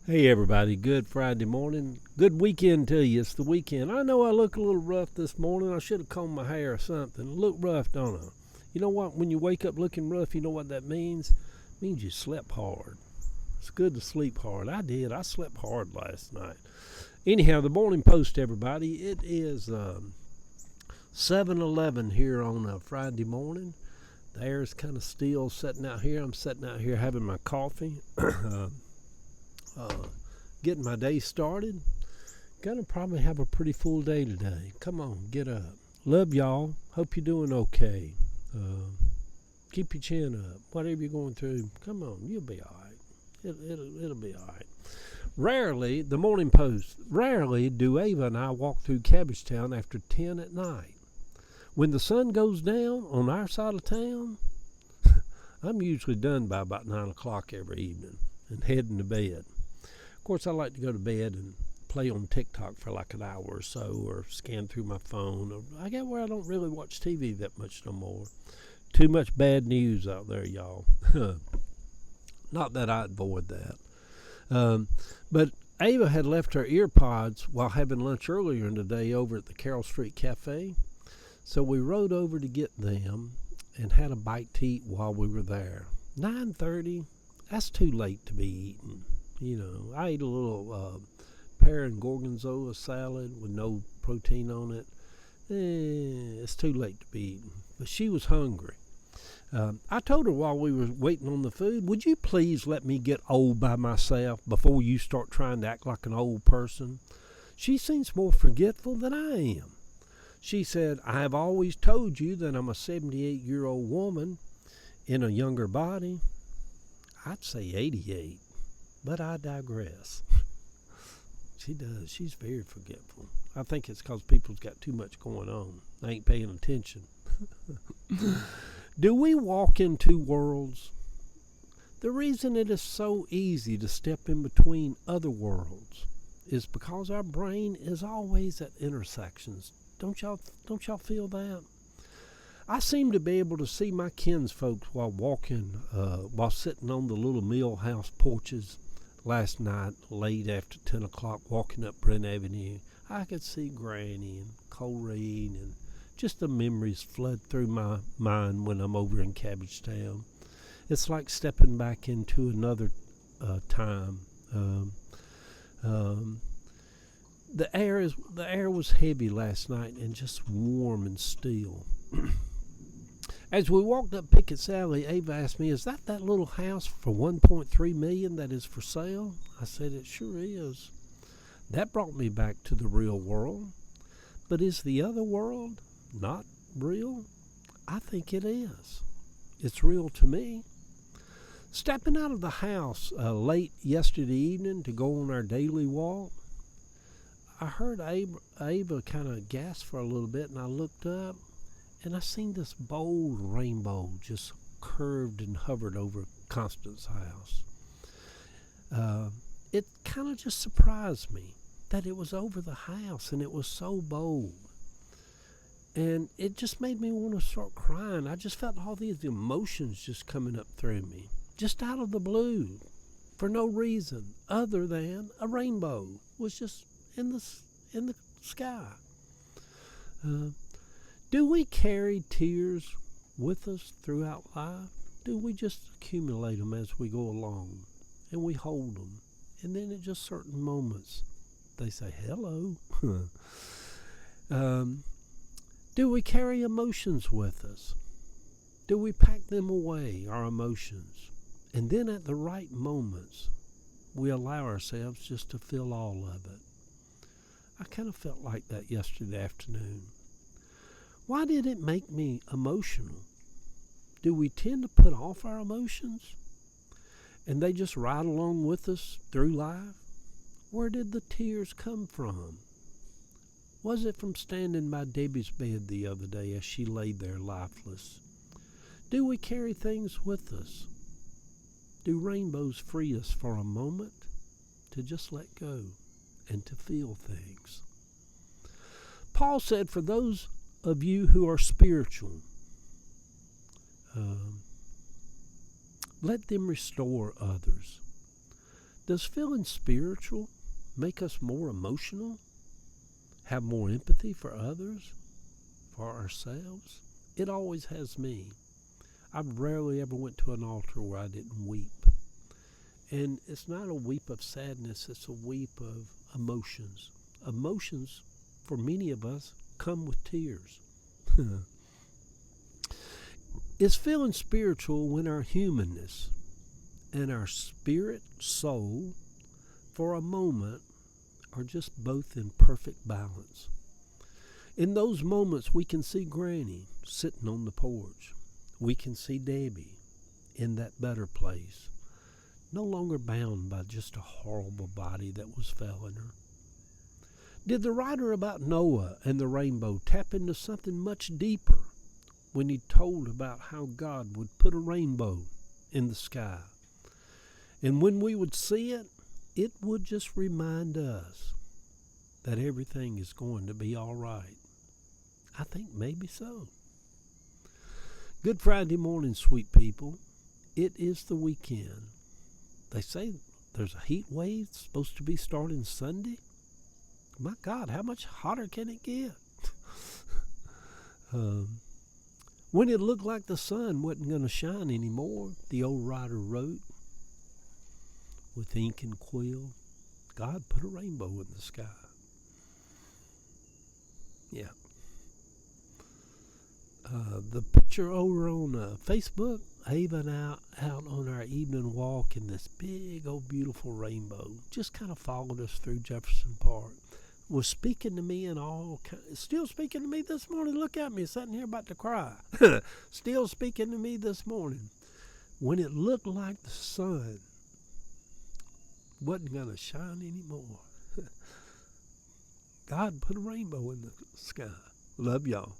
Hey everybody, good Friday morning. Good weekend to you. It's the weekend. I know I look a little rough this morning. I should have combed my hair or something. I look rough, don't I? You know what? When you wake up looking rough, you know what that means? It means you slept hard. It's good to sleep hard. I did. I slept hard last night. Anyhow, the Morning Post, everybody. It is 7:11 here on a Friday morning. The air is kind of still sitting out here. I'm sitting out here having my coffee. uh, Getting my day started. Gonna probably have a pretty full day today. Come on, get up. Love y'all. Hope you're doing okay. Uh, Keep your chin up. Whatever you're going through, come on, you'll be all right. It'll be all right. Rarely, the Morning Post, rarely do Ava and I walk through Cabbagetown after 10 at night. When the sun goes down on our side of town, I'm usually done by about 9 o'clock every evening and heading to bed. Of course, I like to go to bed and play on TikTok for like an hour or so, or scan through my phone. Or I get where I don't really watch TV that much no more. Too much bad news out there, y'all. Not that I avoid that. But Ava had left her ear pods while having lunch earlier in the day over at the Carroll Street Cafe. So we rode over to get them and had a bite to eat while we were there. 9:30, that's too late to be eating. You know, I ate a little pear and gorgonzola salad with no protein on it. It's too late to be eating. But she was hungry. I told her while we were waiting on the food, would you please let me get old by myself before you start trying to act like an old person? She seems more forgetful than I am. She said, I have always told you that I'm a 78-year-old woman in a younger body. I'd say 88, but I digress. She does. She's very forgetful. I think it's because people's got too much going on. They ain't paying attention. Do we walk in two worlds? The reason it is so easy to step in between other worlds is because our brain is always at intersections. Don't y'all feel that? I seem to be able to see my kinsfolks while sitting on the little mill house porches last night, late after 10 o'clock, walking up Brent Avenue. I could see Granny and Colleen, and just the memories flood through my mind when I'm over in Cabbagetown. It's like stepping back into another time. The air was heavy last night and just warm and still. As we walked up Pickett's Alley, Ava asked me, "Is that little house for 1.3 million that is for sale?" I said, "It sure is." That brought me back to the real world. But is the other world not real? I think it is. It's real to me. Stepping out of the house late yesterday evening to go on our daily walk, I heard Ava kind of gasp for a little bit, and I looked up, and I seen this bold rainbow just curved and hovered over Constance's house. It kind of just surprised me that it was over the house, and it was so bold. And it just made me want to start crying. I just felt all these emotions just coming up through me, just out of the blue, for no reason other than a rainbow was just in the sky. Do we carry tears with us throughout life? Do we just accumulate them as we go along, and we hold them, and then at just certain moments they say hello? Do we carry emotions with us? Do we pack them away, our emotions, and then at the right moments we allow ourselves just to feel all of it? I kind of felt like that yesterday afternoon. Why did it make me emotional? Do we tend to put off our emotions and they just ride along with us through life? Where did the tears come from? Was it from standing by Debbie's bed the other day as she laid there lifeless? Do we carry things with us? Do rainbows free us for a moment to just let go and to feel things? Paul said, for those of you who are spiritual, let them restore others. Does feeling spiritual make us more emotional? Have more empathy for others? For ourselves? It always has me. I've rarely ever went to an altar where I didn't weep. And it's not a weep of sadness, it's a weep of emotions. Emotions, for many of us, come with tears. It's feeling spiritual when our humanness and our spirit, soul, for a moment, are just both in perfect balance. In those moments, we can see Granny sitting on the porch. We can see Debbie in that better place, no longer bound by just a horrible body that was failing her. Did the writer about Noah and the rainbow tap into something much deeper when he told about how God would put a rainbow in the sky? And when we would see it, it would just remind us that everything is going to be all right. I think maybe so. Good Friday morning, sweet people. It is the weekend. They say there's a heat wave supposed to be starting Sunday. My God, how much hotter can it get? When it looked like the sun wasn't going to shine anymore, the old writer wrote with ink and quill, God put a rainbow in the sky. Yeah. The picture over on Facebook, Ava and out on our evening walk in this big old beautiful rainbow, just kind of followed us through Jefferson Park. Was speaking to me and still speaking to me this morning. Look at me, sitting here about to cry. Still speaking to me this morning. When it looked like the sun wasn't going to shine anymore, God put a rainbow in the sky. Love y'all.